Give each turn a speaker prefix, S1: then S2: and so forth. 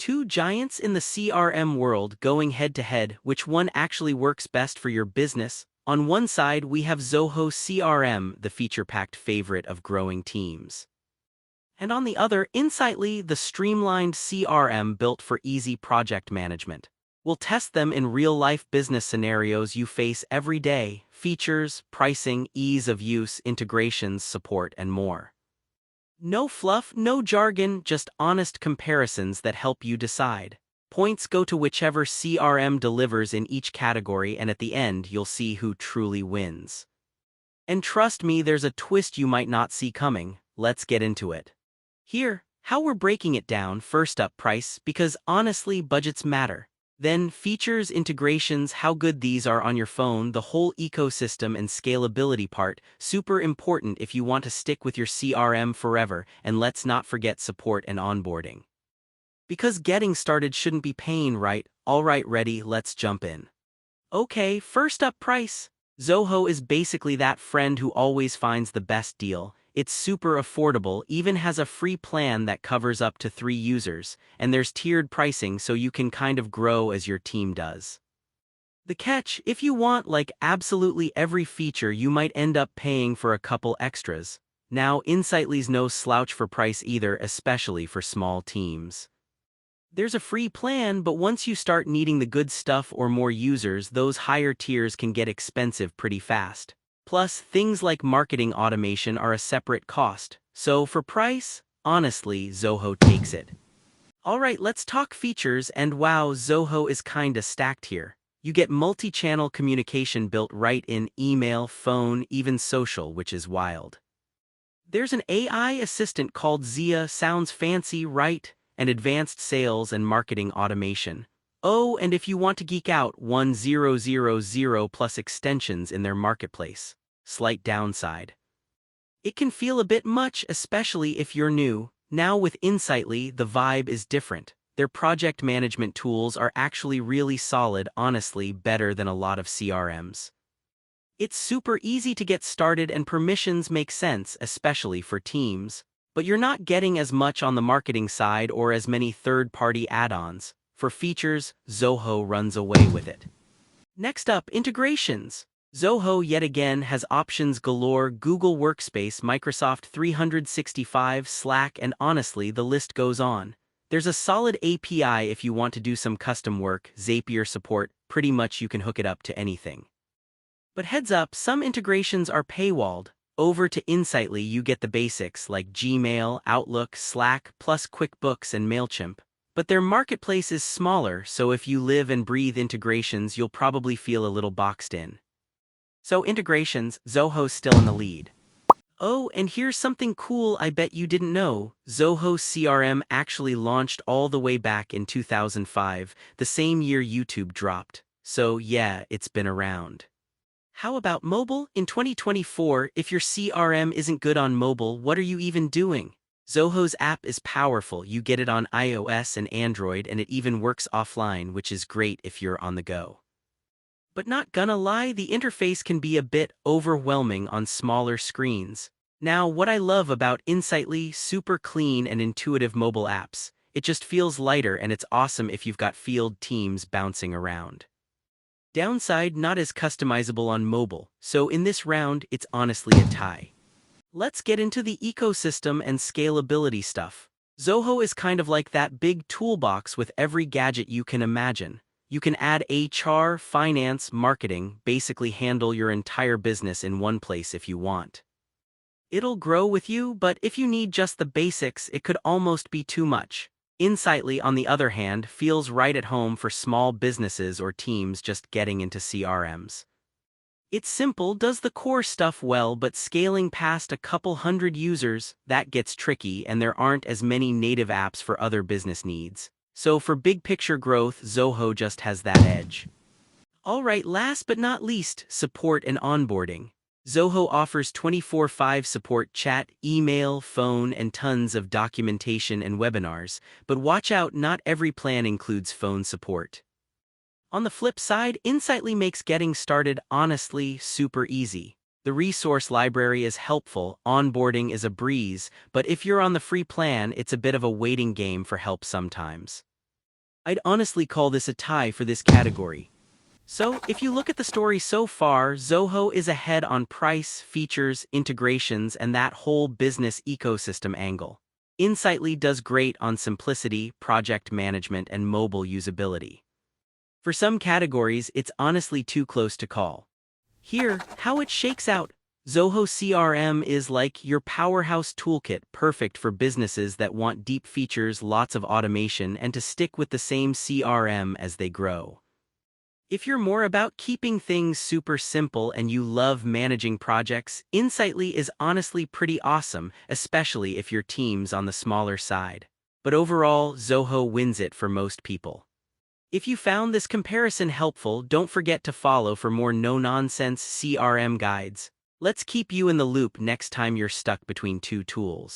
S1: Two giants in the CRM world going head-to-head, which one actually works best for your business? On one side, we have Zoho CRM, the feature-packed favorite of growing teams. And on the other, Insightly, the streamlined CRM built for easy project management. We'll test them in real-life business scenarios you face every day: features, pricing, ease of use, integrations, support, and more. No fluff, no jargon, just honest comparisons that help you decide. Points go to whichever CRM delivers in each category, and at the end, you'll see who truly wins. And trust me, there's a twist you might not see coming. Let's get into it. Here, how we're breaking it down: first up, price, because honestly, budgets matter. Then, features, integrations, how good these are on your phone, the whole ecosystem and scalability part, super important if you want to stick with your CRM forever, and let's not forget support and onboarding. Because getting started shouldn't be pain, right? Alright, ready, let's jump in. Okay, first up, price. Zoho is basically that friend who always finds the best deal. It's super affordable, even has a free plan that covers up to 3 users, and there's tiered pricing so you can kind of grow as your team does. The catch: if you want like absolutely every feature, you might end up paying for a couple extras. Now, Insightly's no slouch for price either, especially for small teams. There's a free plan, but once you start needing the good stuff or more users, those higher tiers can get expensive pretty fast. Plus, things like marketing automation are a separate cost. So for price, honestly, Zoho takes it. Alright, let's talk features, and wow, Zoho is kinda stacked here. You get multi-channel communication built right in: email, phone, even social, which is wild. There's an AI assistant called Zia, sounds fancy, right? And advanced sales and marketing automation. Oh, and if you want to geek out, 1000 plus extensions in their marketplace. Slight downside: it can feel a bit much, especially if you're new. Now with Insightly, the vibe is different. Their project management tools are actually really solid, honestly better than a lot of CRMs. It's super easy to get started and permissions make sense, especially for teams. But you're not getting as much on the marketing side or as many third-party add-ons. For features, Zoho runs away with it. Next up, integrations. Zoho yet again has options galore: Google Workspace, Microsoft 365, Slack, and honestly, the list goes on. There's a solid API if you want to do some custom work, Zapier support, pretty much you can hook it up to anything. But heads up, some integrations are paywalled. Over to Insightly, you get the basics like Gmail, Outlook, Slack, plus QuickBooks and MailChimp. But their marketplace is smaller, so if you live and breathe integrations, you'll probably feel a little boxed in. So integrations, Zoho's still in the lead. Oh, and here's something cool I bet you didn't know. Zoho CRM actually launched all the way back in 2005, the same year YouTube dropped. So yeah, it's been around. How about mobile? In 2024, if your CRM isn't good on mobile, what are you even doing? Zoho's app is powerful. You get it on iOS and Android, and it even works offline, which is great if you're on the go. But not gonna lie, the interface can be a bit overwhelming on smaller screens. Now, what I love about Insightly: super clean and intuitive mobile apps. It just feels lighter, and it's awesome if you've got field teams bouncing around. Downside: not as customizable on mobile, so in this round, it's honestly a tie. Let's get into the ecosystem and scalability stuff. Zoho is kind of like that big toolbox with every gadget you can imagine. You can add HR, finance, marketing, basically handle your entire business in one place if you want. It'll grow with you, but if you need just the basics, it could almost be too much. Insightly, on the other hand, feels right at home for small businesses or teams just getting into CRMs. It's simple, does the core stuff well, but scaling past a couple hundred users, that gets tricky, and there aren't as many native apps for other business needs. So for big picture growth, Zoho just has that edge. Alright, last but not least, support and onboarding. Zoho offers 24/5 support: chat, email, phone, and tons of documentation and webinars, but watch out, not every plan includes phone support. On the flip side, Insightly makes getting started honestly super easy. The resource library is helpful, onboarding is a breeze, but if you're on the free plan, it's a bit of a waiting game for help sometimes. I'd honestly call this a tie for this category. So, if you look at the story so far, Zoho is ahead on price, features, integrations, and that whole business ecosystem angle. Insightly does great on simplicity, project management, and mobile usability. For some categories, it's honestly too close to call. Here, how it shakes out. Zoho CRM is like your powerhouse toolkit, perfect for businesses that want deep features, lots of automation, and to stick with the same CRM as they grow. If you're more about keeping things super simple and you love managing projects, Insightly is honestly pretty awesome, especially if your team's on the smaller side. But overall, Zoho wins it for most people. If you found this comparison helpful, don't forget to follow for more no-nonsense CRM guides. Let's keep you in the loop next time you're stuck between two tools.